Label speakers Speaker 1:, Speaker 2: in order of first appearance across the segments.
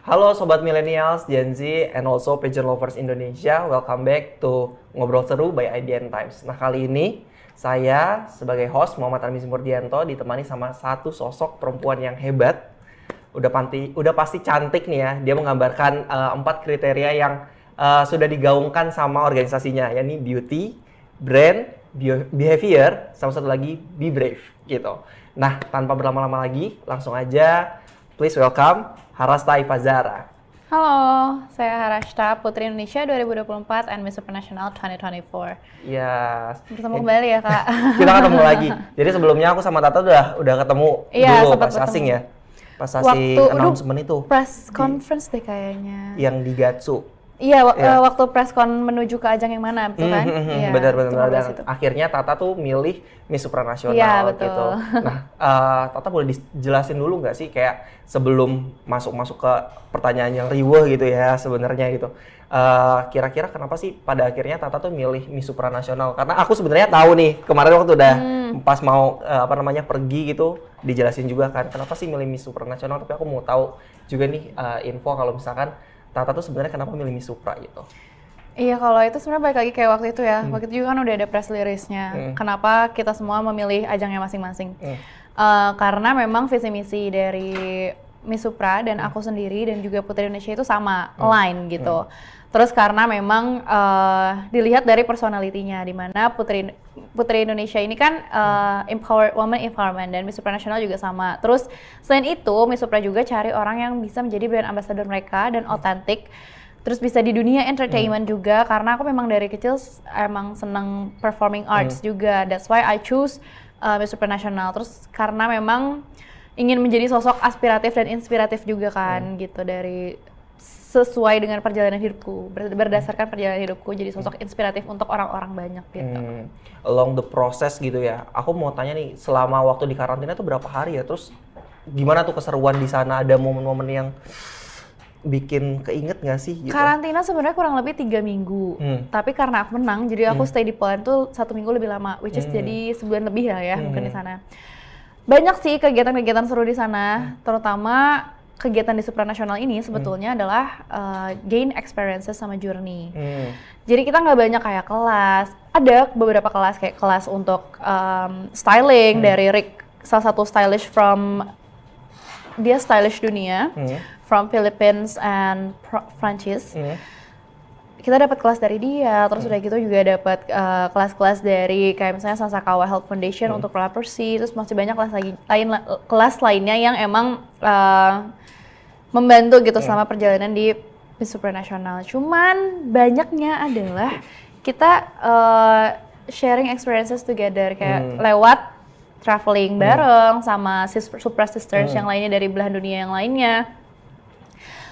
Speaker 1: Halo Sobat Millennials, Gen Z, and also pageant lovers Indonesia. Welcome back to Ngobrol Seru by IDN Times. Nah, kali ini saya sebagai host Muhammad Armizi Murdianto ditemani sama satu sosok perempuan yang hebat. Udah pasti cantik nih ya. Dia menggambarkan 4 kriteria yang sudah digaungkan sama organisasinya, yakni beauty, brand, behavior, sama satu lagi be brave gitu. Nah, tanpa berlama-lama lagi, langsung aja please welcome Harashta Ifazara.
Speaker 2: Halo, saya Harashta, Putri Indonesia 2024 and Miss Supernational 2024.
Speaker 1: Ya,
Speaker 2: Bertemu kembali ya, Kak.
Speaker 1: Kita ketemu lagi. Jadi sebelumnya aku sama Tata udah ketemu dulu pas asing ya. Pas asing announcement itu.
Speaker 2: Press conference deh kayaknya.
Speaker 1: Yang di Gatsu.
Speaker 2: Iya, waktu press con menuju ke ajang yang mana, betul kan? Iya,
Speaker 1: benar. Dan akhirnya Tata tuh milih Miss Supranasional gitu. Nah, Tata boleh dijelasin dulu nggak sih kayak sebelum masuk ke pertanyaan yang riweh gitu ya sebenarnya gitu. Kira-kira kenapa sih pada akhirnya Tata tuh milih Miss Supranasional? Karena aku sebenarnya tahu nih kemarin waktu udah pas mau pergi gitu dijelasin juga kan kenapa sih milih Miss Supranasional, tapi aku mau tahu juga nih info kalau misalkan Tata tuh sebenarnya kenapa milih Miss Supra gitu?
Speaker 2: Iya, kalau itu sebenarnya balik lagi kayak waktu itu ya. Waktu itu juga kan udah ada press release-nya. Kenapa kita semua memilih ajangnya masing-masing? Karena memang visi misi dari Miss Supra dan aku sendiri dan juga Putri Indonesia itu sama, line gitu. Terus karena memang dilihat dari personality-nya, di mana Putri Indonesia ini kan woman empowerment dan Miss Supranational juga sama. Terus selain itu Miss Supra juga cari orang yang bisa menjadi brand ambassador mereka dan otentik. Terus bisa di dunia entertainment juga, karena aku memang dari kecil emang seneng performing arts juga. That's why I choose Miss Supranational. Terus karena memang ingin menjadi sosok aspiratif dan inspiratif juga kan gitu, dari sesuai dengan perjalanan hidupku, berdasarkan perjalanan hidupku jadi sosok inspiratif untuk orang-orang banyak gitu.
Speaker 1: Along the process gitu ya. Aku mau tanya nih, selama waktu di karantina tuh berapa hari ya? Terus gimana tuh keseruan di sana? Ada momen-momen yang bikin keinget nggak sih? Gitu?
Speaker 2: Karantina sebenarnya kurang lebih 3 minggu. Tapi karena aku menang, jadi aku stay di Poland tuh 1 minggu lebih lama, which is jadi sebulan lebih ya mungkin di sana. Banyak sih kegiatan-kegiatan seru di sana, terutama kegiatan di Supranational ini sebetulnya adalah gain experiences sama journey. Jadi kita nggak banyak kayak kelas, ada beberapa kelas kayak kelas untuk styling dari Rick, salah satu stylish dia stylish dunia, from Philippines and Prancis. Kita dapat kelas dari dia, terus udah gitu juga dapat kelas-kelas dari kayak misalnya Sasakawa Health Foundation untuk leprosy, terus masih banyak kelas lainnya yang emang membantu gitu selama perjalanan di Miss Supranational. Cuman banyaknya adalah kita sharing experiences together kayak lewat traveling bareng sama Supra Sisters yang lainnya dari belahan dunia yang lainnya.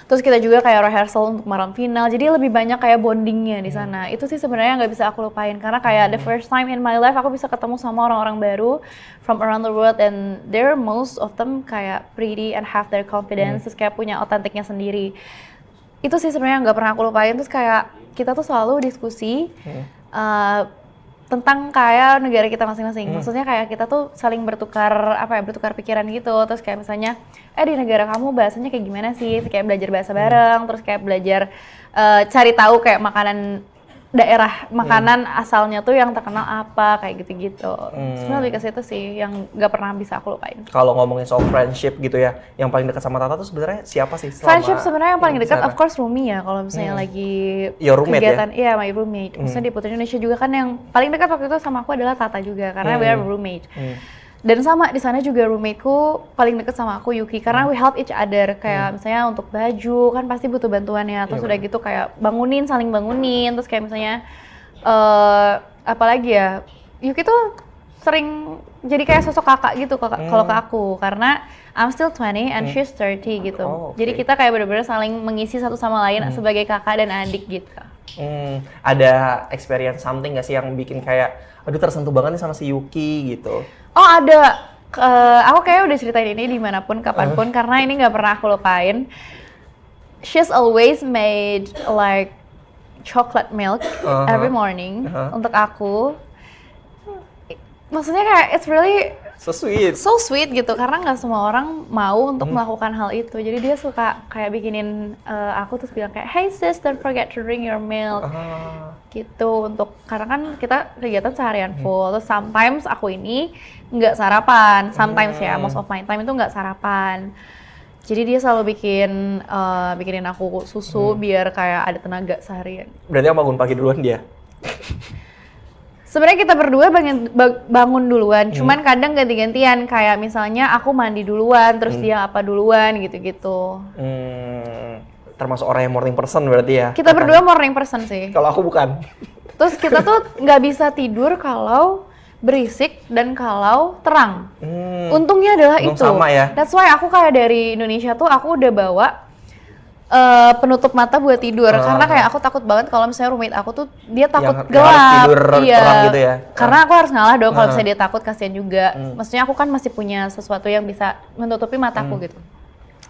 Speaker 2: Terus kita juga kayak rehearsal untuk malam final, jadi lebih banyak kayak bondingnya di sana. Itu sih sebenarnya nggak bisa aku lupain, karena kayak the first time in my life aku bisa ketemu sama orang-orang baru from around the world, and they're most of them kayak pretty and have their confidence, terus kayak punya otentiknya sendiri. Itu sih sebenarnya nggak pernah aku lupain. Terus kayak kita tuh selalu diskusi tentang kayak negara kita masing-masing. Maksudnya kayak kita tuh saling bertukar pikiran gitu. Terus kayak misalnya, di negara kamu bahasanya kayak gimana sih? Kayak belajar bahasa bareng, terus kayak belajar cari tahu kayak makanan daerah, makanan asalnya tuh yang terkenal apa, kayak gitu-gitu. Sebenarnya lebih ke situ sih yang nggak pernah bisa aku lupain.
Speaker 1: Kalau ngomongin soal friendship gitu ya, yang paling dekat sama Tata tuh sebenarnya siapa sih?
Speaker 2: Friendship sebenarnya yang paling dekat of course Rumi ya, kalau misalnya lagi kegiatan, iya my roommate. Maksudnya di Putri Indonesia juga kan yang paling dekat waktu itu sama aku adalah Tata juga, karena we are roommate. Dan sama di sana juga roommateku paling deket sama aku Yuki, karena we help each other kayak misalnya untuk baju kan pasti butuh bantuan ya, terus udah gitu kayak saling bangunin, terus kayak misalnya apalagi ya, Yuki tuh sering jadi kayak sosok kakak gitu kalau ke aku, karena I'm still 20 and she's 30 gitu. Jadi kita kayak bener-bener saling mengisi satu sama lain sebagai kakak dan adik gitu.
Speaker 1: Ada experience something gak sih yang bikin kayak aduh tersentuh banget nih sama si Yuki gitu?
Speaker 2: Oh ada, aku kayak udah ceritain ini dimanapun, kapanpun, karena ini nggak pernah aku lupain. She's always made like chocolate milk every morning untuk aku. Maksudnya kayak it's really
Speaker 1: So sweet.
Speaker 2: So sweet gitu, karena nggak semua orang mau untuk melakukan hal itu. Jadi dia suka kayak bikinin aku terus bilang kayak, hey sis, don't forget to drink your milk. Gitu, karena kan kita kegiatan seharian full. Terus sometimes aku ini nggak sarapan, sometimes ya, most of my time itu nggak sarapan. Jadi dia selalu bikinin aku susu biar kayak ada tenaga seharian.
Speaker 1: Berarti yang bangun pagi duluan dia?
Speaker 2: Sebenarnya kita berdua bangun duluan, cuman kadang ganti-gantian, kayak misalnya aku mandi duluan, terus dia apa duluan gitu-gitu.
Speaker 1: Termasuk orang yang morning person berarti ya?
Speaker 2: Kita berdua morning person sih.
Speaker 1: Kalau aku bukan.
Speaker 2: Terus kita tuh nggak bisa tidur kalau berisik dan kalau terang. Untungnya adalah itu.
Speaker 1: Sama ya?
Speaker 2: That's why aku kayak dari Indonesia tuh aku udah bawa penutup mata buat tidur, karena kayak aku takut banget kalau misalnya roommate aku tuh dia takut gelap.
Speaker 1: Harus tidur terang gitu ya?
Speaker 2: Karena aku harus ngalah dong kalau misalnya dia takut, kasihan juga. Maksudnya aku kan masih punya sesuatu yang bisa menutupi mataku gitu.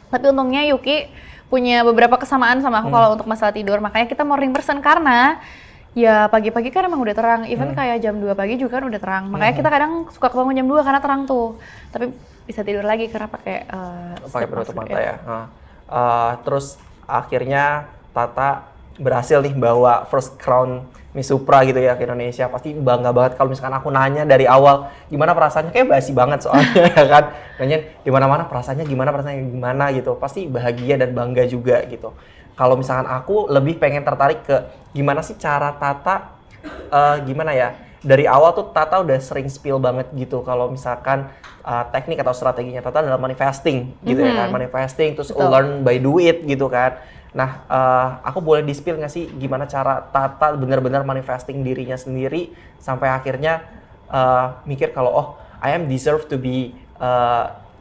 Speaker 2: Tapi untungnya Yuki punya beberapa kesamaan sama aku kalau untuk masalah tidur, makanya kita morning person karena ya pagi-pagi kan emang udah terang, even kayak jam 2 pagi juga kan udah terang. Makanya kita kadang suka kebangun jam 2 karena terang tuh. Tapi bisa tidur lagi karena pakai
Speaker 1: penutup mata ya. Terus akhirnya Tata berhasil nih bawa first crown Miss Supra gitu ya ke Indonesia. Pasti bangga banget kalau misalkan aku nanya dari awal gimana perasaannya, kayak basi banget soalnya ya kan. Nanya di mana-mana perasaannya gimana gitu. Pasti bahagia dan bangga juga gitu. Kalau misalkan aku lebih pengen tertarik ke gimana sih cara Tata gimana ya? Dari awal tuh Tata udah sering spill banget gitu kalau misalkan teknik atau strateginya Tata adalah manifesting gitu ya kan, manifesting terus learn by do it gitu kan. Nah, aku boleh di-spill nggak sih gimana cara Tata benar-benar manifesting dirinya sendiri sampai akhirnya mikir kalau oh I am deserve to be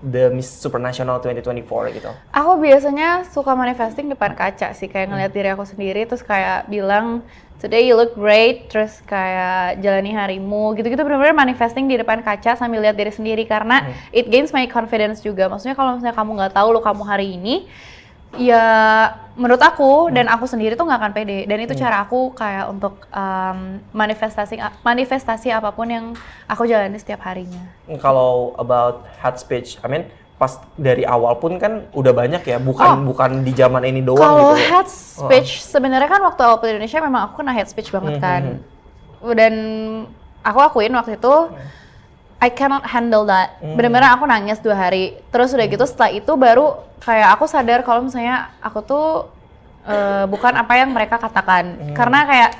Speaker 1: the Miss Supranational 2024 gitu.
Speaker 2: Aku biasanya suka manifesting depan kaca sih, kayak ngeliat diri aku sendiri terus kayak bilang today you look great, terus kayak jalani harimu gitu-gitu, benar-benar manifesting di depan kaca sambil lihat diri sendiri karena it gains my confidence juga. Maksudnya kalau misalnya kamu nggak tahu lo kamu hari ini, ya menurut aku dan aku sendiri tuh nggak akan pede, dan itu cara aku kayak untuk manifestasi apapun yang aku jalani setiap harinya.
Speaker 1: Kalau about head speech, I mean pas dari awal pun kan udah banyak ya, bukan di zaman ini doang
Speaker 2: kalau
Speaker 1: gitu.
Speaker 2: Head speech sebenarnya kan waktu awal di Indonesia memang aku kena head speech banget kan, dan aku akuin waktu itu I cannot handle that. Bener-bener aku nangis 2 hari. Terus udah gitu setelah itu baru kayak aku sadar kalau misalnya aku tuh bukan apa yang mereka katakan. Karena kayak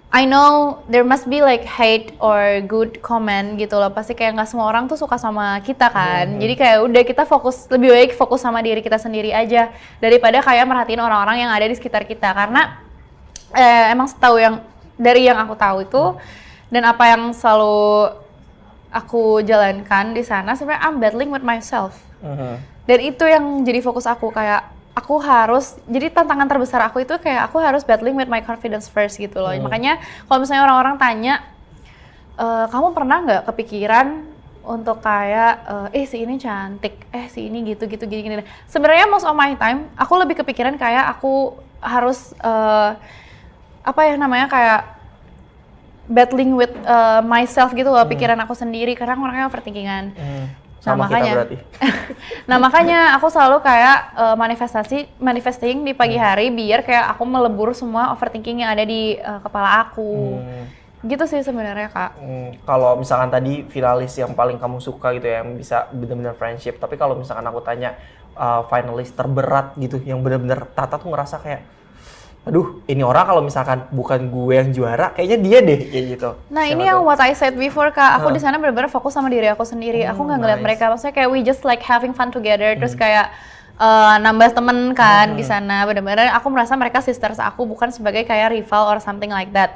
Speaker 2: I know there must be like hate or good comment gitu loh. Pasti kayak nggak semua orang tuh suka sama kita kan. Jadi kayak udah kita lebih baik fokus sama diri kita sendiri aja daripada kayak merhatiin orang-orang yang ada di sekitar kita. Karena emang dari yang aku tahu itu dan apa yang selalu aku jalankan di sana, sebenarnya I'm battling with myself. Dan itu yang jadi fokus aku, kayak aku harus, jadi tantangan terbesar aku itu kayak aku harus battling with my confidence first gitu loh. Makanya kalau misalnya orang-orang tanya, kamu pernah nggak kepikiran untuk kayak, si ini cantik, si ini gitu-gitu gini-gini. Sebenarnya most of my time, aku lebih kepikiran kayak aku harus, kayak battling with myself gitu loh, pikiran aku sendiri, karena aku orangnya overthinkingan.
Speaker 1: Sama kita berarti.
Speaker 2: Nah makanya aku selalu kayak manifesting di pagi hari biar kayak aku melebur semua overthinking yang ada di kepala aku. Gitu sih sebenarnya Kak.
Speaker 1: Kalau misalkan tadi finalis yang paling kamu suka gitu ya, yang bisa benar-benar friendship. Tapi kalau misalkan aku tanya finalis terberat gitu, yang benar-benar Tata tuh ngerasa kayak, aduh, ini orang kalau misalkan bukan gue yang juara, kayaknya dia deh kayak gitu.
Speaker 2: Nah, ini yang what I said before Kak, aku di sana benar-benar fokus sama diri aku sendiri. Aku nggak ngeliat mereka, maksudnya kayak we just like having fun together, terus kayak nambah temen kan di sana. Benar-benar aku merasa mereka sisters aku, bukan sebagai kayak rival or something like that.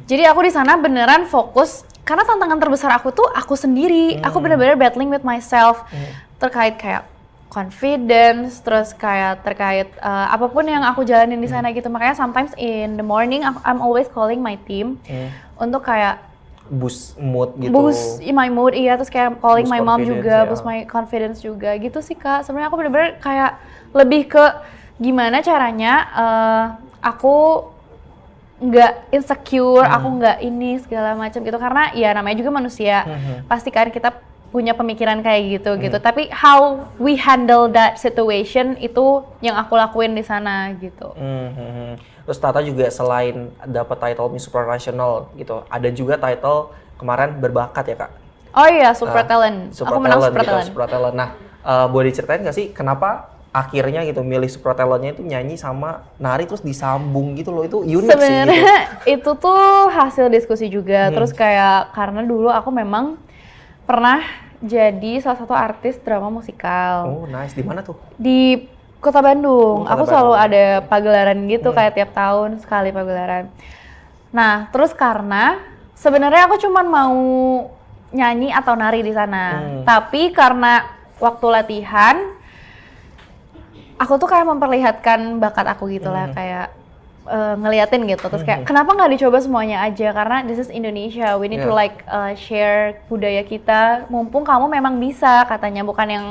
Speaker 2: Jadi aku di sana beneran fokus karena tantangan terbesar aku tuh aku sendiri. Aku benar-benar battling with myself terkait kayak confidence, terus kayak terkait apapun yang aku jalanin di sana gitu. Makanya sometimes in the morning I'm always calling my team untuk kayak
Speaker 1: boost mood gitu.
Speaker 2: Boost my mood, iya. Terus kayak calling
Speaker 1: Boost
Speaker 2: my mom juga,
Speaker 1: ya.
Speaker 2: boost my confidence juga gitu sih Kak. Sebenarnya aku bener-bener kayak lebih ke gimana caranya aku nggak insecure, aku nggak ini segala macam gitu. Karena ya namanya juga manusia, pasti kan kita punya pemikiran kayak gitu. Tapi how we handle that situation itu yang aku lakuin di sana gitu.
Speaker 1: Terus Tata juga selain dapat title Miss Supranational gitu, ada juga title kemarin berbakat ya Kak?
Speaker 2: Oh iya, Supra Talent. Aku menang Supra Talent.
Speaker 1: Supra Talent. Nah, boleh diceritain nggak sih kenapa akhirnya gitu milih Supra Talent-nya itu nyanyi sama nari terus disambung gitu loh, itu unik sih.
Speaker 2: Sebenarnya itu tuh hasil diskusi juga. Terus kayak karena dulu aku memang pernah jadi salah satu artis drama musikal.
Speaker 1: Oh nice, di mana tuh?
Speaker 2: Di Kota Bandung. Aku selalu ada pagelaran gitu kayak tiap tahun sekali pagelaran. Nah, terus karena sebenarnya aku cuma mau nyanyi atau nari di sana. Tapi karena waktu latihan aku tuh kayak memperlihatkan bakat aku gitu lah, kayak ngeliatin gitu. Terus kayak kenapa nggak dicoba semuanya aja, karena this is Indonesia, we need to like share budaya kita, mumpung kamu memang bisa katanya, bukan yang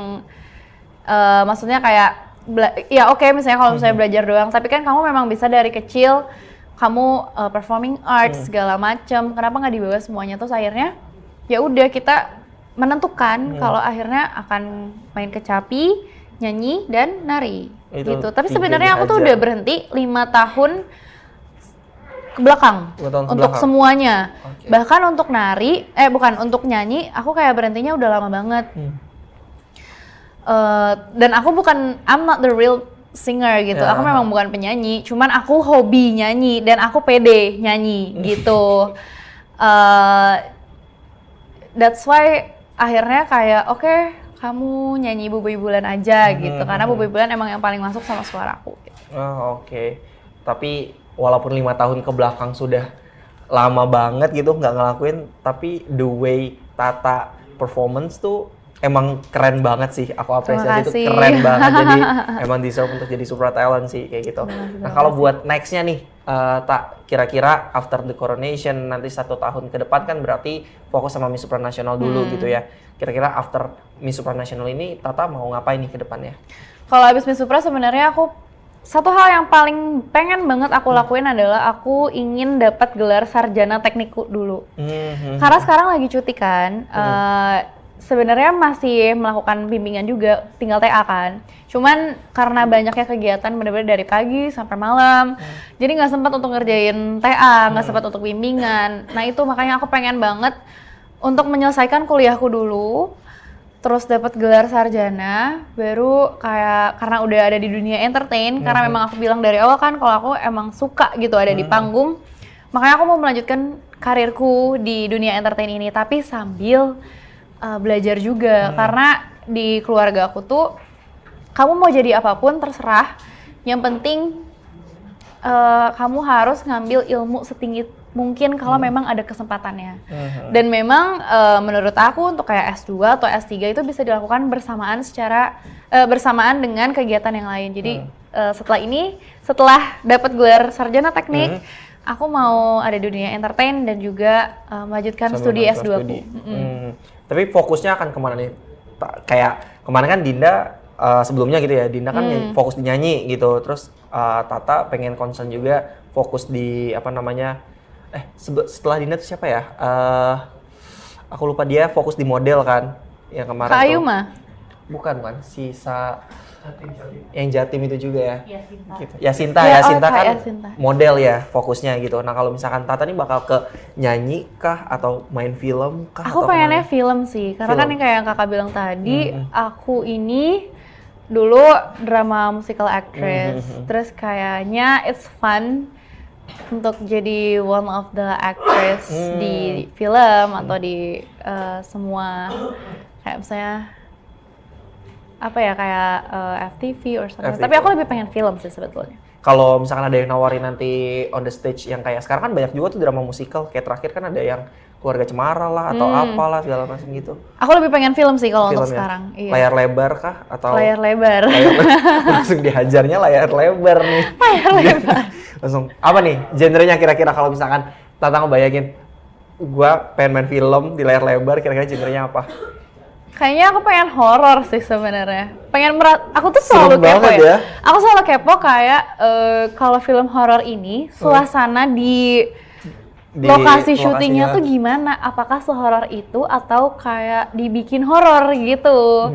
Speaker 2: maksudnya kayak ya oke, misalnya kalau misalnya belajar doang, tapi kan kamu memang bisa dari kecil kamu performing arts segala macem, kenapa nggak dibawa semuanya. Terus akhirnya ya udah kita menentukan kalau akhirnya akan main kecapi, nyanyi dan nari itu gitu. Tapi sebenarnya aku tuh udah berhenti 5 tahun ke belakang untuk semuanya. Bahkan untuk nari, untuk nyanyi, aku kayak berhentinya udah lama banget. Dan aku bukan, I'm not the real singer gitu. Aku memang bukan penyanyi, cuman aku hobi nyanyi dan aku pede nyanyi gitu. That's why akhirnya kayak oke, kamu nyanyi Bubuy Bulan aja gitu, karena Bubuy Bulan emang yang paling masuk sama suaraku gitu.
Speaker 1: Oke. Tapi walaupun 5 tahun ke belakang sudah lama banget gitu nggak ngelakuin, tapi the way Tata performance tuh emang keren banget sih, aku apresiasi itu keren banget. Jadi emang deserve untuk jadi Supra Talent sih kayak gitu. Nah kalau buat nextnya nih, Tak, kira-kira after the coronation nanti 1 tahun ke depan kan berarti fokus sama Miss Supranational dulu gitu ya. Kira-kira after Miss Supranational ini Tata mau ngapain nih ke depannya?
Speaker 2: Kalau abis Miss Supra sebenarnya aku satu hal yang paling pengen banget aku lakuin adalah aku ingin dapat gelar sarjana teknik dulu. Karena sekarang lagi cuti kan. Sebenarnya masih melakukan bimbingan juga, tinggal TA kan. Cuman karena banyaknya kegiatan bener-bener dari pagi sampai malam, jadi nggak sempat untuk ngerjain TA, nggak sempat untuk bimbingan. Nah itu makanya aku pengen banget untuk menyelesaikan kuliahku dulu, terus dapat gelar sarjana, baru kayak karena udah ada di dunia entertain, karena memang aku bilang dari awal kan kalau aku emang suka gitu ada di panggung, makanya aku mau melanjutkan karirku di dunia entertain ini, tapi sambil belajar juga, karena di keluarga aku tuh kamu mau jadi apapun terserah, yang penting kamu harus ngambil ilmu setinggi mungkin kalau memang ada kesempatannya. Dan memang menurut aku untuk kayak S2 atau S3 itu bisa dilakukan bersamaan dengan kegiatan yang lain. Jadi setelah dapat gelar sarjana teknik, aku mau ada di dunia entertain dan juga melanjutkan studi S2 aku.
Speaker 1: Tapi fokusnya akan kemana nih? Kayak kemarin kan Dinda sebelumnya gitu ya, Dinda kan fokus di nyanyi gitu, terus Tata pengen concern juga fokus di apa namanya, setelah Dinda tuh siapa ya? Aku lupa, dia fokus di model kan, yang kemarin
Speaker 2: Kak Ayu
Speaker 1: tuh.
Speaker 2: mah?
Speaker 1: Bukan, yang Jatim itu juga ya? Gitu. Yasinta kan Yasinta. Model ya fokusnya gitu. Nah kalau misalkan Tata nih bakal ke nyanyi kah atau main film kah?
Speaker 2: Aku pengennya film sih, karena kan kayak yang kakak bilang tadi, aku ini dulu drama musical actress, terus kayaknya it's fun untuk jadi one of the actress di film atau di semua kayak misalnya apa ya, kayak FTV or something. Tapi aku lebih pengen film sih sebetulnya.
Speaker 1: Kalau misalkan ada yang nawarin nanti on the stage yang kayak sekarang kan banyak juga tuh drama musikal, kayak terakhir kan ada yang Keluarga Cemara lah atau apalah segala macam gitu.
Speaker 2: Aku lebih pengen film sih kalau untuk sekarang. Iya.
Speaker 1: Layar lebar kah atau
Speaker 2: layar lebar?
Speaker 1: Langsung dihajarnya layar lebar nih.
Speaker 2: Layar lebar.
Speaker 1: Langsung apa nih genrenya kira-kira kalau misalkan Tata ngebayangin gua pengen main film di layar lebar, kira-kira genrenya apa?
Speaker 2: Kayaknya aku pengen horor sih sebenarnya. Aku tuh selalu kepo ya. Aku selalu kepo kayak kalau film horor ini suasana di lokasi syutingnya tuh gimana? Apakah sehoror itu atau kayak dibikin horor gitu?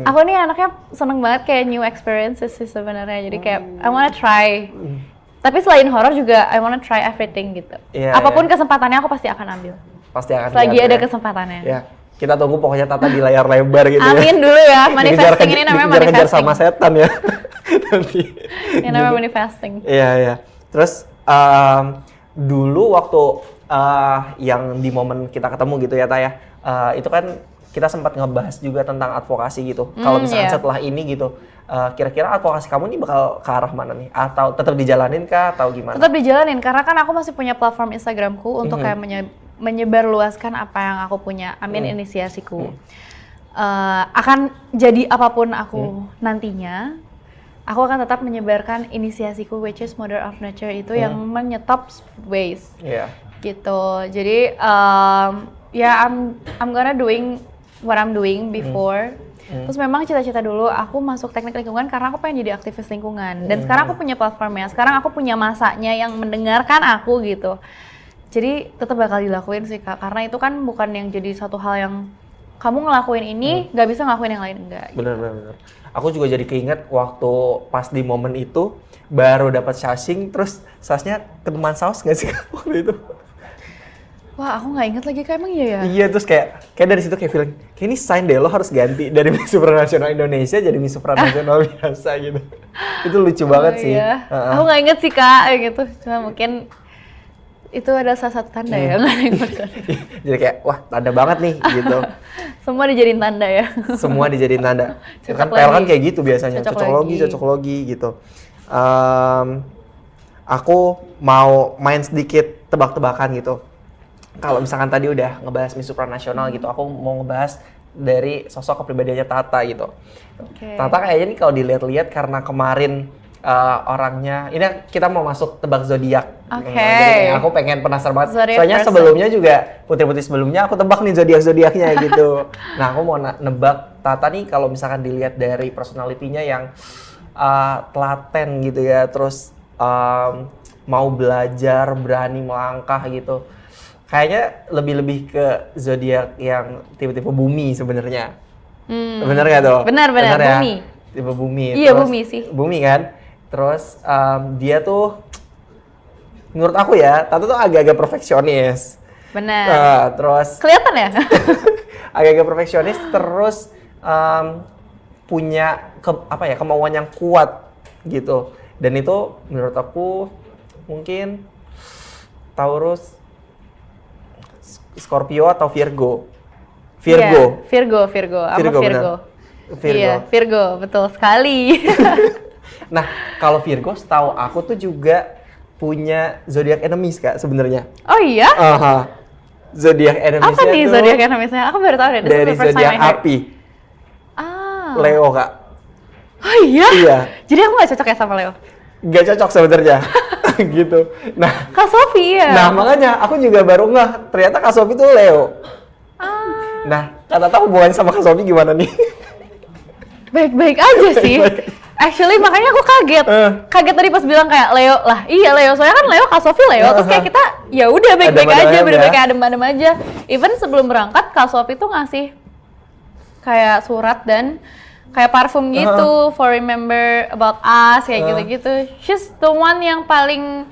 Speaker 2: Aku nih anaknya seneng banget kayak new experiences sih sebenarnya. Jadi kayak I wanna try. Tapi selain horor juga I wanna try everything gitu. Apapun kesempatannya aku pasti akan ambil.
Speaker 1: Pasti akan.
Speaker 2: Selagi ada kesempatannya.
Speaker 1: Ya. Kita tunggu pokoknya Tata di layar lebar gitu.
Speaker 2: Amin dulu ya, manifesting ini namanya manifesting.
Speaker 1: Dikejar sama setan ya. Nanti.
Speaker 2: Ini namanya manifesting.
Speaker 1: Iya. Terus dulu waktu yang di momen kita ketemu gitu ya Taya, itu kan kita sempat ngebahas juga tentang advokasi gitu. Kalau misalnya setelah ini gitu, kira-kira advokasi kamu nih bakal ke arah mana nih? Atau tetap dijalanin kah atau gimana?
Speaker 2: Tetap dijalanin, karena kan aku masih punya platform Instagramku untuk kayak menyebarluaskan apa yang aku punya, inisiasiku. Akan jadi apapun aku nantinya, aku akan tetap menyebarkan inisiasiku, which is Mother of Nature itu yang menyetop waste. Gitu. Jadi I'm gonna doing what I'm doing before. Terus memang cita-cita dulu aku masuk teknik lingkungan karena aku pengen jadi aktivis lingkungan. Dan sekarang aku punya platformnya, sekarang aku punya masanya yang mendengarkan aku gitu. Jadi tetap bakal dilakuin sih Kak, karena itu kan bukan yang jadi satu hal yang kamu ngelakuin ini nggak bisa ngelakuin yang lain, enggak.
Speaker 1: Bener. Aku juga jadi keinget waktu pas di momen itu baru dapat shashing, terus sausnya ketemuan saus nggak sih waktu itu?
Speaker 2: Wah, aku nggak inget lagi, kayak emang iya ya?
Speaker 1: Iya, terus kayak dari situ kayak feeling, kayak ini sign deh, lo harus ganti dari Miss Supranasional Indonesia jadi Miss Supranasional biasa gitu. Itu lucu banget sih.
Speaker 2: Iya. Aku nggak inget sih Kak, gitu. Cuma mungkin itu ada salah satu tanda ya, nggak ada yang benar.
Speaker 1: Jadi kayak, wah tanda banget nih gitu.
Speaker 2: Semua dijadiin tanda ya? Semua
Speaker 1: dijadiin tanda. Kan PL kan kayak gitu biasanya, cocok logi gitu. Aku mau main sedikit tebak-tebakan gitu. Kalau misalkan tadi udah ngebahas Miss Supranasional gitu, aku mau ngebahas dari sosok kepribadiannya Tata gitu. Tata kayaknya nih kalau dilihat-lihat karena kemarin orangnya, ini kita mau masuk tebak zodiak. Jadi aku pengen penasaran banget. Soalnya sebelumnya juga putri-putri sebelumnya aku tebak nih zodiak-zodiaknya gitu. Nah, aku mau nebak Tata nih kalau misalkan dilihat dari personalitinya yang telaten gitu ya, terus mau belajar, berani melangkah gitu. Kayaknya lebih ke zodiak yang tipe-tipe bumi sebenarnya. Bener nggak tuh?
Speaker 2: Benar ya? Bumi.
Speaker 1: Tipe bumi.
Speaker 2: Iya, bumi sih.
Speaker 1: Bumi kan? Terus dia tuh menurut aku ya, Tata tuh agak-agak perfeksionis.
Speaker 2: Benar.
Speaker 1: Terus
Speaker 2: kelihatan ya?
Speaker 1: agak-agak perfeksionis, terus punya kemauan yang kuat gitu. Dan itu menurut aku mungkin Taurus, Scorpio atau Virgo.
Speaker 2: Iya, Virgo. Virgo. Iya, Virgo, betul sekali.
Speaker 1: Nah, kalau Virgo setahu aku tuh juga punya zodiak enemies Kak sebenarnya.
Speaker 2: Oh iya?
Speaker 1: Zodiak enemies
Speaker 2: apa nih zodiak enemies-nya? Aku baru tahu deh.
Speaker 1: Dari zodiak api. Leo Kak.
Speaker 2: Oh iya?
Speaker 1: Iya.
Speaker 2: Jadi aku nggak cocok ya sama Leo?
Speaker 1: Nggak cocok sebenarnya. Gitu. Nah,
Speaker 2: Kak Sofi ya?
Speaker 1: Nah, makanya aku juga baru ngeh, ternyata Kak Sofi tuh Leo. Nah, Tata tahu hubungannya sama Kak Sofi gimana nih?
Speaker 2: Baik-baik aja sih. Actually makanya aku kaget. Kaget tadi pas bilang kayak Leo. Lah, iya Leo. Soalnya kan Leo, Kak Sofi Leo. Terus kayak kita ya udah baik-baik aja, baik-baik adem-adem aja. Even sebelum berangkat Kak Sofi tuh ngasih kayak surat dan kayak parfum gitu for remember about us kayak gitu-gitu. She's the one yang paling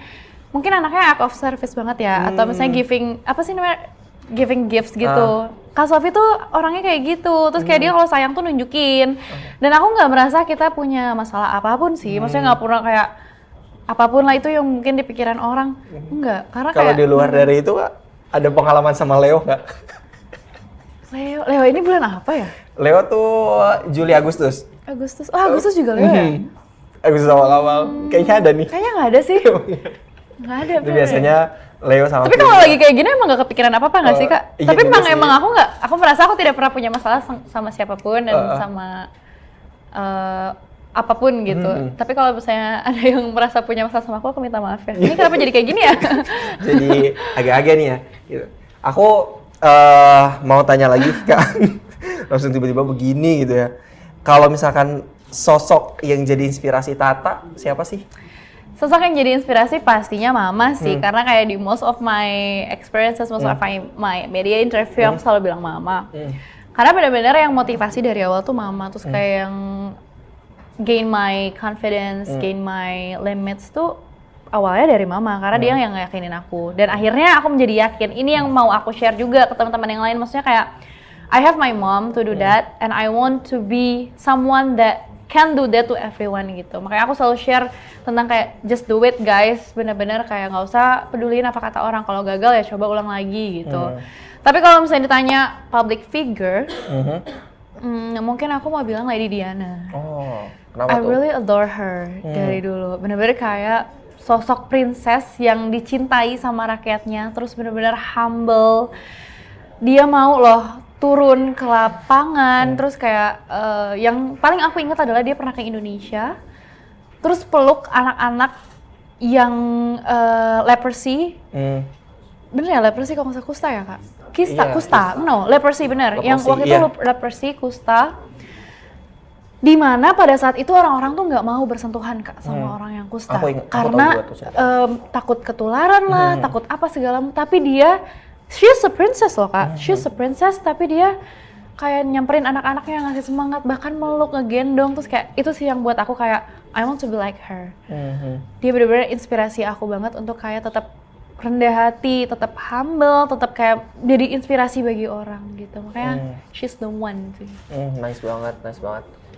Speaker 2: mungkin anaknya act of service banget ya, atau misalnya giving gifts gitu. Kak Sofi tuh orangnya kayak gitu, terus kayak dia kalau sayang tuh nunjukin. Dan aku nggak merasa kita punya masalah apapun sih, maksudnya nggak pernah kayak apapun lah itu yang mungkin di pikiran orang. Enggak, karena
Speaker 1: kalau
Speaker 2: kayak
Speaker 1: di luar dari itu ada pengalaman sama Leo nggak?
Speaker 2: Leo ini bulan apa ya?
Speaker 1: Leo tuh Juli Agustus.
Speaker 2: Agustus juga Leo ya?
Speaker 1: Agustus awal-awal, kayaknya ada nih.
Speaker 2: Kayaknya nggak ada sih. Nggak ada.
Speaker 1: Itu biasanya Leo sama.
Speaker 2: Tapi kalau lagi kayak gini emang gak kepikiran apa-apa nggak sih Kak?
Speaker 1: Iya,
Speaker 2: tapi emang aku merasa aku tidak pernah punya masalah sama siapapun dan sama apapun gitu. Tapi kalau misalnya ada yang merasa punya masalah sama aku minta maaf ya. Ini kenapa jadi kayak gini ya?
Speaker 1: Jadi agak-agak nih ya. Gitu. Aku mau tanya lagi Kak. Langsung tiba-tiba begini gitu ya. Kalau misalkan sosok yang jadi inspirasi Tata siapa sih?
Speaker 2: Sosok yang jadi inspirasi pastinya mama sih, karena kayak di most of my experiences, most of my media interview aku selalu bilang mama. Karena benar-benar yang motivasi dari awal tuh mama, terus kayak yang gain my confidence, gain my limits tuh awalnya dari mama, karena dia yang yakinin aku. Dan akhirnya aku menjadi yakin, ini yang mau aku share juga ke teman-teman yang lain, maksudnya kayak I have my mom to do that, and I want to be someone that can do that to everyone gitu. Makanya aku selalu share tentang kayak just do it guys, bener-bener kayak nggak usah peduliin apa kata orang. Kalau gagal ya coba ulang lagi gitu. Tapi kalau misalnya ditanya public figure, mungkin aku mau bilang Lady Diana.
Speaker 1: Oh, kenapa
Speaker 2: I
Speaker 1: tuh?
Speaker 2: really adore her dari dulu. Bener-bener kayak sosok princess yang dicintai sama rakyatnya, terus bener-bener humble. Dia mau loh turun ke lapangan, terus kayak yang paling aku ingat adalah dia pernah ke Indonesia, terus peluk anak-anak yang leprosy. Bener ya leprosy kalau nggak salah, kusta ya kak? Kusta. No, leprosy bener. Yang waktu itu leprosy, kusta. Di mana pada saat itu orang-orang tuh nggak mau bersentuhan kak sama orang yang kusta, karena takut ketularan lah, takut apa segala. Tapi dia, she's a princess loh kak, she's a princess. Tapi dia kayak nyamperin anak-anaknya, ngasih semangat, bahkan meluk, ngegendong. Terus kayak itu sih yang buat aku kayak I want to be like her. Dia benar-benar inspirasi aku banget untuk kayak tetap rendah hati, tetap humble, tetap kayak jadi inspirasi bagi orang gitu. Makanya she's the one sih.
Speaker 1: Nice banget.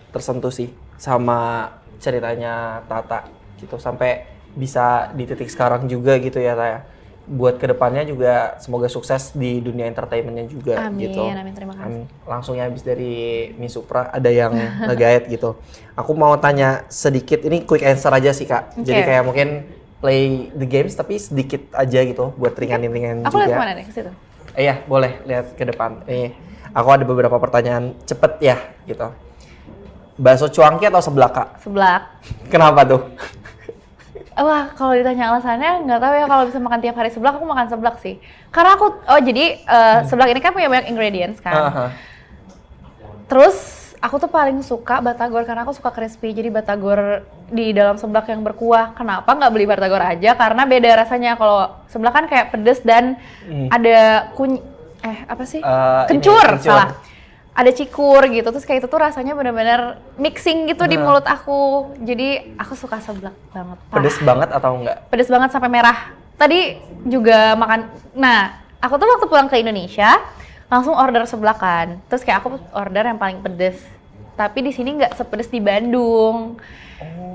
Speaker 1: Tersentuh sih sama ceritanya Tata gitu, sampai bisa di titik sekarang juga gitu ya Taya. Buat kedepannya juga semoga sukses di dunia entertainmentnya juga.
Speaker 2: Amin,
Speaker 1: gitu.
Speaker 2: amin, terima kasih.
Speaker 1: Langsungnya habis dari Miss Supra ada yang nge-guide gitu. Aku mau tanya sedikit, ini quick answer aja sih kak. Jadi kayak mungkin play the games tapi sedikit aja gitu buat ringan-ringan juga.
Speaker 2: Aku lihat kemana nih, ke situ?
Speaker 1: Iya, boleh lihat ke depan. Aku ada beberapa pertanyaan cepet ya gitu. Bakso cuangki atau seblak kak?
Speaker 2: Seblak.
Speaker 1: Kenapa tuh?
Speaker 2: Wah, kalau ditanya alasannya nggak tahu ya. Kalau bisa makan tiap hari seblak, aku makan seblak sih. Karena aku, seblak ini kan punya banyak ingredients kan. Terus aku tuh paling suka batagor karena aku suka crispy. Jadi batagor di dalam seblak yang berkuah. Kenapa nggak beli batagor aja? Karena beda rasanya. Kalau seblak kan kayak pedes dan ada kencur, salah. Ada cikur gitu, terus kayak itu tuh rasanya benar-benar mixing gitu di mulut aku. Jadi aku suka seblak banget.
Speaker 1: Pedes banget atau enggak?
Speaker 2: Pedes banget sampai merah. Tadi juga makan, nah aku tuh waktu pulang ke Indonesia langsung order seblak kan. Terus kayak aku order yang paling pedes. Tapi di sini nggak sepedes di Bandung.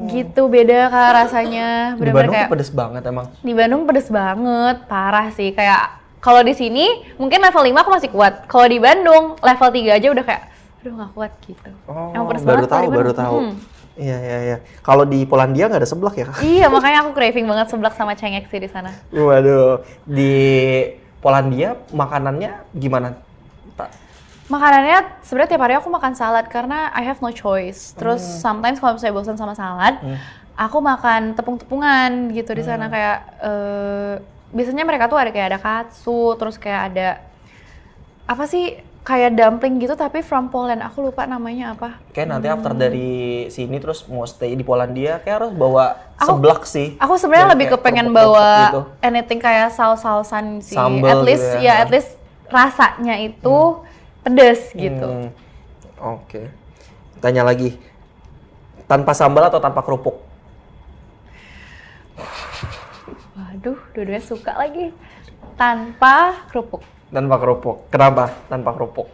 Speaker 2: Gitu, beda kak rasanya.
Speaker 1: Di Bandung tuh pedes banget emang? Di
Speaker 2: Bandung pedes banget, parah sih. Kayak kalau di sini mungkin level 5 aku masih kuat. Kalau di Bandung level 3 aja udah kayak aduh nggak kuat gitu.
Speaker 1: Emang pedes baru tahu. Iya. Kalau di Polandia nggak ada seblak ya kak?
Speaker 2: Iya, makanya aku craving banget seblak sama cengek sih di sana.
Speaker 1: Waduh, di Polandia makanannya gimana?
Speaker 2: Makanannya sebenarnya tiap hari aku makan salad karena I have no choice. Terus sometimes kalau misalnya bosan sama salad, aku makan tepung-tepungan gitu di sana kayak biasanya mereka tuh ada kayak ada katsu, terus kayak ada apa sih kayak dumpling gitu tapi from Poland. Aku lupa namanya apa.
Speaker 1: Kayak nanti after dari sini terus mau stay di Polandia kayak harus bawa seblak sih.
Speaker 2: Aku sebenarnya lebih kepengen bawa gitu. Anything kayak saus-sausan sih.
Speaker 1: Sambal
Speaker 2: at least gitu ya. At least rasanya itu pedes gitu.
Speaker 1: Oke. Tanya lagi. Tanpa sambal atau tanpa kerupuk?
Speaker 2: Waduh, dua-duanya suka lagi. Tanpa kerupuk.
Speaker 1: Tanpa kerupuk. Kenapa tanpa kerupuk?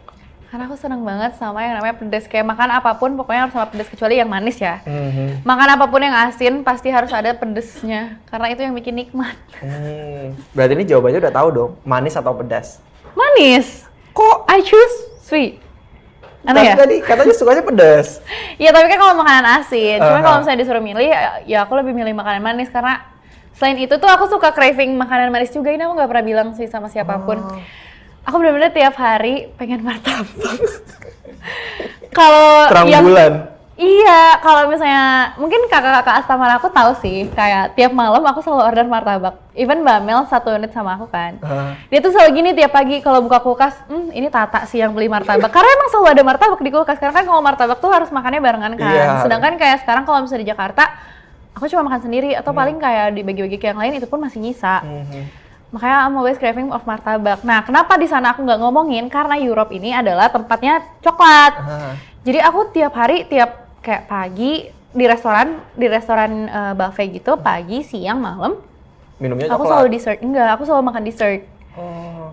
Speaker 2: Karena aku seneng banget sama yang namanya pedas. Kayak makan apapun pokoknya harus sama pedas, kecuali yang manis ya. Makan apapun yang asin pasti harus ada pedesnya. Karena itu yang bikin nikmat.
Speaker 1: Berarti ini jawabannya udah tahu dong, manis atau pedas?
Speaker 2: Manis. Kok I choose sweet?
Speaker 1: Aneh ya? Tadi katanya sukanya pedas.
Speaker 2: Iya, tapi kan kalau makanan asin. Cuma kalau misalnya disuruh milih, ya aku lebih milih makanan manis. Karena selain itu tuh aku suka craving makanan manis juga. Ini aku nggak pernah bilang sih sama siapapun. Aku benar-benar tiap hari pengen martabak. Kalau
Speaker 1: terang bulan.
Speaker 2: Iya, kalau misalnya mungkin kakak-kakak Astamara aku tahu sih, kayak tiap malam aku selalu order martabak. Even Mbak Mel satu unit sama aku kan. Dia tuh selalu gini tiap pagi kalau buka kulkas, ini Tata sih yang beli martabak. Karena emang selalu ada martabak di kulkas. Karena kan kalau martabak tuh harus makannya barengan kan. Sedangkan kayak sekarang kalau misalnya di Jakarta, aku cuma makan sendiri atau paling kayak dibagi-bagi ke yang lain itu pun masih nyisa. Makanya I'm always craving of martabak. Nah, kenapa di sana aku nggak ngomongin? Karena Europe ini adalah tempatnya coklat. Jadi aku tiap hari, tiap kayak pagi di restoran buffet gitu, pagi, siang, malam.
Speaker 1: Minumnya
Speaker 2: aku
Speaker 1: coklat?
Speaker 2: Selalu dessert. Enggak, aku selalu makan dessert.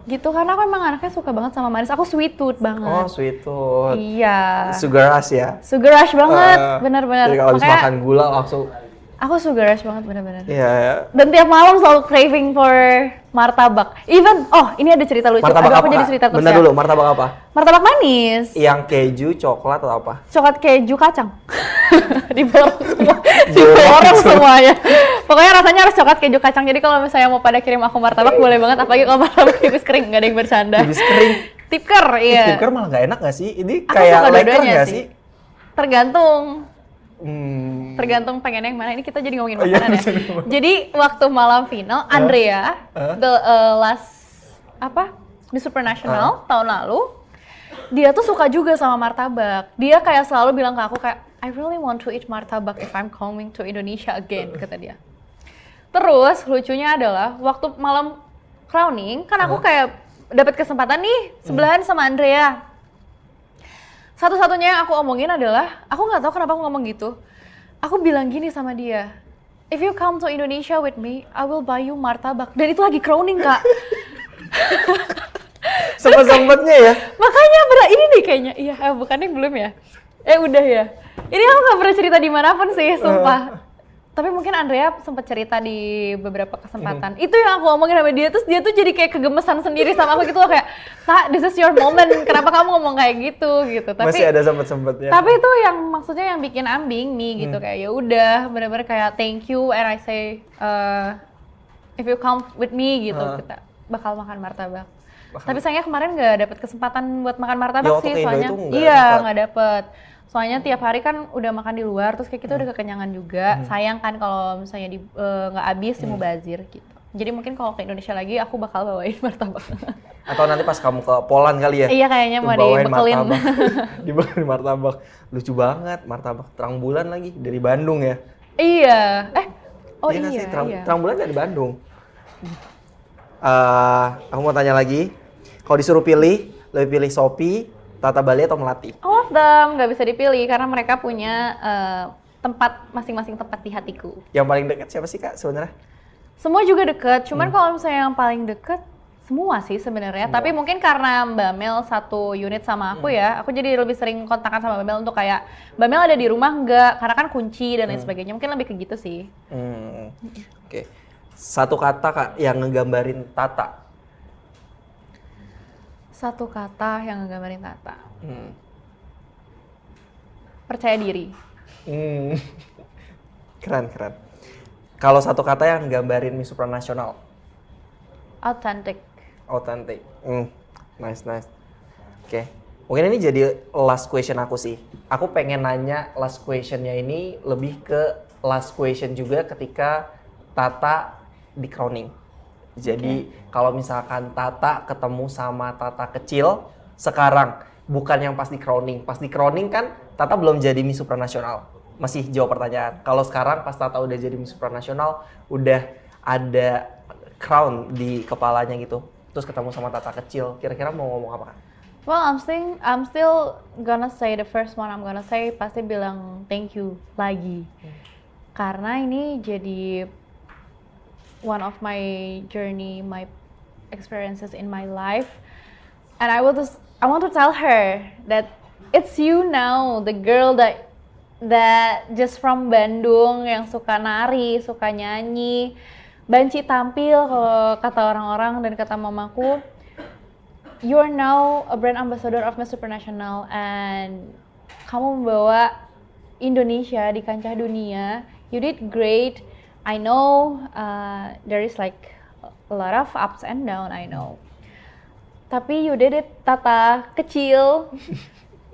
Speaker 2: Gitu, karena aku emang anaknya suka banget sama manis. Aku sweet tooth banget.
Speaker 1: Oh, sweet tooth.
Speaker 2: Iya.
Speaker 1: Sugar rush ya?
Speaker 2: Sugar rush banget, bener-bener.
Speaker 1: Jadi kalau habis makan gula langsung...
Speaker 2: Aku sugar rush banget, bener-bener.
Speaker 1: Iya.
Speaker 2: Dan tiap malam selalu craving for martabak. Even, ini ada cerita lucu.
Speaker 1: Martabak
Speaker 2: Aduh,
Speaker 1: apa,
Speaker 2: aku jadi
Speaker 1: Kak?
Speaker 2: cerita terus
Speaker 1: Bentar
Speaker 2: ya.
Speaker 1: dulu, martabak apa?
Speaker 2: Martabak manis.
Speaker 1: Yang keju, coklat, atau apa?
Speaker 2: Coklat keju kacang. Diborong semua. Diborong semuanya. Pokoknya rasanya harus coklat keju kacang. Jadi kalau misalnya mau pada kirim aku martabak, boleh banget. Apalagi kalau martabak tipis kering, nggak ada yang bercanda.
Speaker 1: Tipis kering?
Speaker 2: Tipker, iya.
Speaker 1: Tipker malah nggak enak nggak sih? Ini
Speaker 2: Aku
Speaker 1: kayak
Speaker 2: suka
Speaker 1: leker
Speaker 2: dua-duanya
Speaker 1: nggak sih?
Speaker 2: Tergantung. Tergantung pengennya yang mana. Ini kita jadi ngomongin makanan ya. Jadi waktu malam final, Andrea, the last Miss Supranational tahun lalu, dia tuh suka juga sama martabak. Dia kayak selalu bilang ke aku kayak, I really want to eat martabak if I'm coming to Indonesia again, kata dia. Terus lucunya adalah waktu malam crowning, kan aku kayak dapat kesempatan nih sebelahan sama Andrea. Satu-satunya yang aku omongin adalah, aku nggak tahu kenapa aku ngomong gitu. Aku bilang gini sama dia, if you come to Indonesia with me, I will buy you martabak. Dan itu lagi crowning, Kak.
Speaker 1: Sempet-sempetnya ya?
Speaker 2: Makanya ini nih kayaknya, iya bukannya belum ya? Udah ya. Ini aku nggak pernah cerita dimanapun sih, sumpah. Tapi mungkin Andrea sempat cerita di beberapa kesempatan. Itu yang aku omongin sama dia, terus dia tuh jadi kayak kegemesan sendiri sama aku gitu loh, kayak, "Tak, this is your moment. Kenapa kamu ngomong kayak gitu?" gitu. Tapi
Speaker 1: masih ada sempet-sempetnya.
Speaker 2: Tapi itu yang maksudnya yang bikin ambing nih gitu, kayak ya udah benar-benar kayak thank you and I say if you come with me gitu, kita bakal makan martabak. Tapi sayangnya kemarin nggak dapet kesempatan buat makan martabak sih, soalnya nggak dapet. Soalnya tiap hari kan udah makan di luar, terus kayak kita udah kekenyangan juga. Sayang kan kalau misalnya nggak habis di mubazir gitu. Jadi mungkin kalau ke Indonesia lagi aku bakal bawain martabak.
Speaker 1: Atau nanti pas kamu ke Poland kali ya?
Speaker 2: Iya kayaknya mau dibekelin.
Speaker 1: Dibekelin martabak. Lucu banget, martabak terang bulan lagi dari Bandung ya?
Speaker 2: Iya.
Speaker 1: Iya. Terang bulan dari Bandung. Aku mau tanya lagi, kalau disuruh pilih, lebih pilih Shopee, Tata Bali atau Melati?
Speaker 2: All of them, nggak bisa dipilih karena mereka punya masing-masing tempat di hatiku.
Speaker 1: Yang paling dekat siapa sih, Kak, sebenarnya?
Speaker 2: Semua juga deket, cuman kalau misalnya yang paling deket, semua sih sebenarnya. Tapi mungkin karena Mbak Mel satu unit sama aku ya, aku jadi lebih sering kontakan sama Mbak Mel untuk kayak, Mbak Mel ada di rumah nggak? Karena kan kunci dan lain sebagainya, mungkin lebih ke gitu sih.
Speaker 1: Oke. Satu kata, Kak, yang ngegambarin Tata.
Speaker 2: Satu kata yang ngegambarin Tata. Percaya diri.
Speaker 1: Keren. Kalau satu kata yang nggambarin Miss Supranational?
Speaker 2: Authentic.
Speaker 1: Nice. Oke. Mungkin ini jadi last question aku sih. Aku pengen nanya last questionnya ini lebih ke last question juga ketika Tata di crowning. Jadi kalau misalkan Tata ketemu sama Tata kecil sekarang, bukan yang pas di crowning. Pas di crowning kan Tata belum jadi Miss Supranational. Masih jawab pertanyaan. Kalau sekarang pas Tata udah jadi Miss Supranational, udah ada crown di kepalanya gitu. Terus ketemu sama Tata kecil, kira-kira mau ngomong apa kan?
Speaker 2: Well, I'm still gonna say the first one I'm gonna say pasti bilang thank you lagi. Karena ini jadi one of my journey, my experiences in my life. And I want to tell her that it's you now, the girl that just from Bandung yang suka nari, suka nyanyi, banci tampil kalau kata orang-orang dan kata mamaku. You are now a brand ambassador of Miss Supranational and kamu membawa Indonesia di kancah dunia. You did great. I know there is like a lot of ups and down, I know. Tapi you did it, Tata kecil.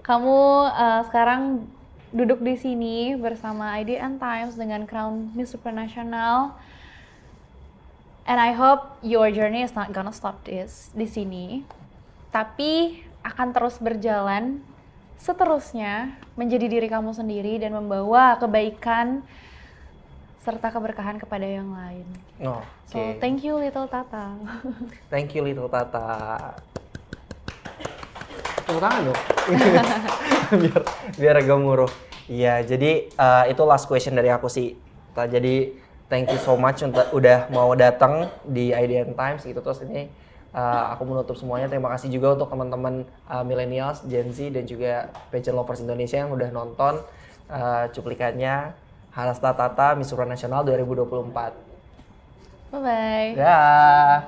Speaker 2: Kamu sekarang duduk di sini bersama IDN Times dengan crown Miss Supranational. And I hope your journey is not gonna stop di sini. Tapi akan terus berjalan seterusnya menjadi diri kamu sendiri dan membawa kebaikan serta keberkahan kepada yang lain.
Speaker 1: Oh,
Speaker 2: So, thank you little Tata.
Speaker 1: Thank you little Tata. Tepuk tangan dong. biar agak muruh. Iya, jadi itu last question dari aku sih. Jadi thank you so much udah mau datang di IDN Times gitu. Terus ini aku menutup semuanya. Terima kasih juga untuk teman-teman millennials, Gen Z dan juga pageant lovers Indonesia yang udah nonton cuplikannya Halasta Tata Miss Supranasional 2024.
Speaker 2: Bye bye.
Speaker 1: Dah.